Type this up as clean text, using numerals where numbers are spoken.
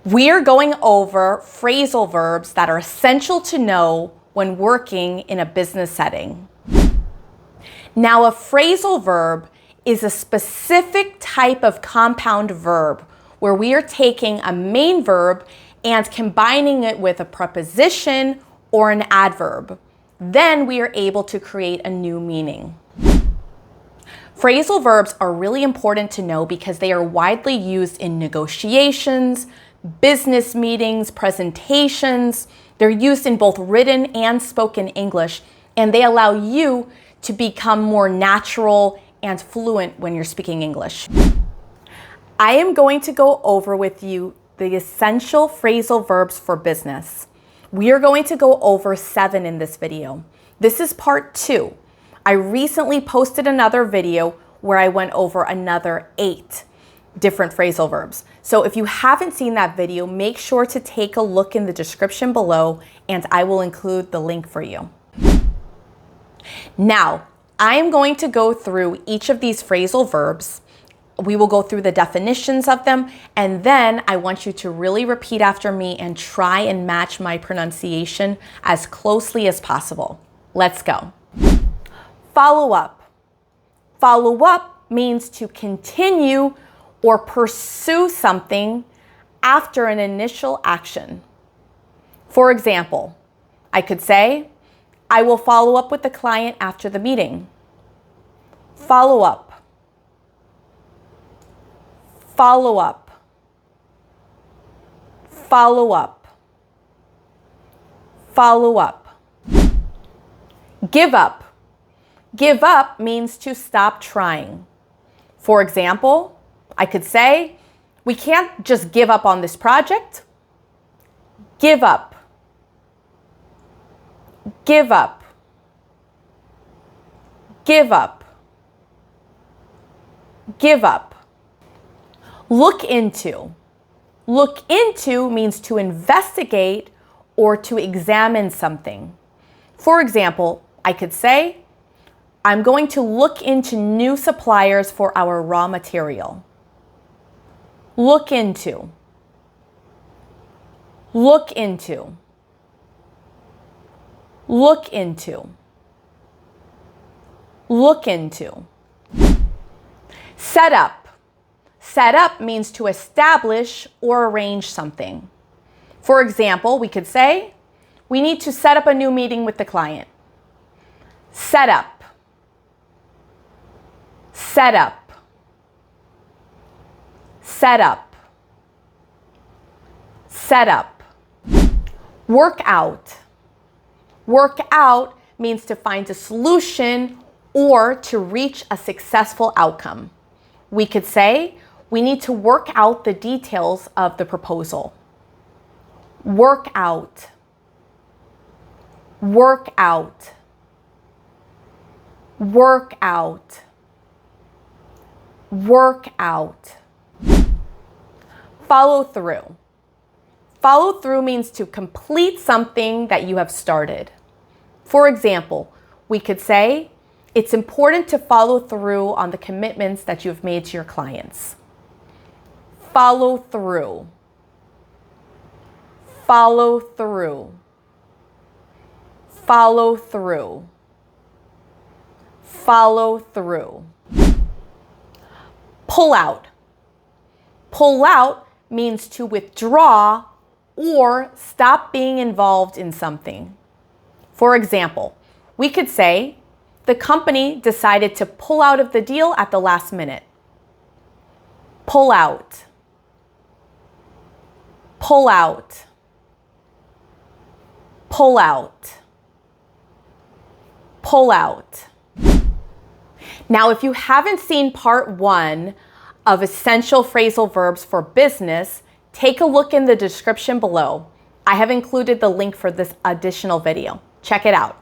We are going over phrasal verbs that are essential to know when working in a business setting. Now, a phrasal verb is a specific type of compound verb where we are taking a main verb and combining it with a preposition or an adverb. Then we are able to create a new meaning. Phrasal verbs are really important to know because they are widely used in negotiations, business meetings, presentations. They're used in both written and spoken English, and they allow you to become more natural and fluent when you're speaking English. I am going to go over with you the essential phrasal verbs for business. We are going to go over 7 in this video. This is part 2. I recently posted another video where I went over another 8 different phrasal verbs. So if you haven't seen that video, make sure to take a look in the description below and I will include the link for you. Now, I am going to go through each of these phrasal verbs. We will go through the definitions of them, and then I want you to really repeat after me and try and match my pronunciation as closely as possible. Let's go. Follow up. Follow up means to continue or pursue something after an initial action. For example, I could say, I will follow up with the client after the meeting. Follow up. Follow up. Follow up. Follow up. Give up. Give up means to stop trying. For example, I could say, we can't just give up on this project. Give up. Give up. Give up. Give up. Look into. Look into means to investigate or to examine something. For example, I could say, I'm going to look into new suppliers for our raw material. Look into. Look into. Look into. Look into. Set up. Set up means to establish or arrange something. For example, we could say, we need to set up a new meeting with the client. Set up. Set up. Set up. Set up. Work out. Work out means to find a solution or to reach a successful outcome. We could say, we need to work out the details of the proposal. Work out. Work out. Work out. Work out. Follow through. Follow through means to complete something that you have started. For example, we could say, it's important to follow through on the commitments that you've made to your clients. Follow through. Follow through. Follow through. Follow through. Pull out. Pull out means to withdraw or stop being involved in something. For example, we could say, the company decided to pull out of the deal at the last minute. Pull out. Pull out. Pull out. Pull out. Now, if you haven't seen part 1 of essential phrasal verbs for business, take a look in the description below. I have included the link for this additional video. Check it out.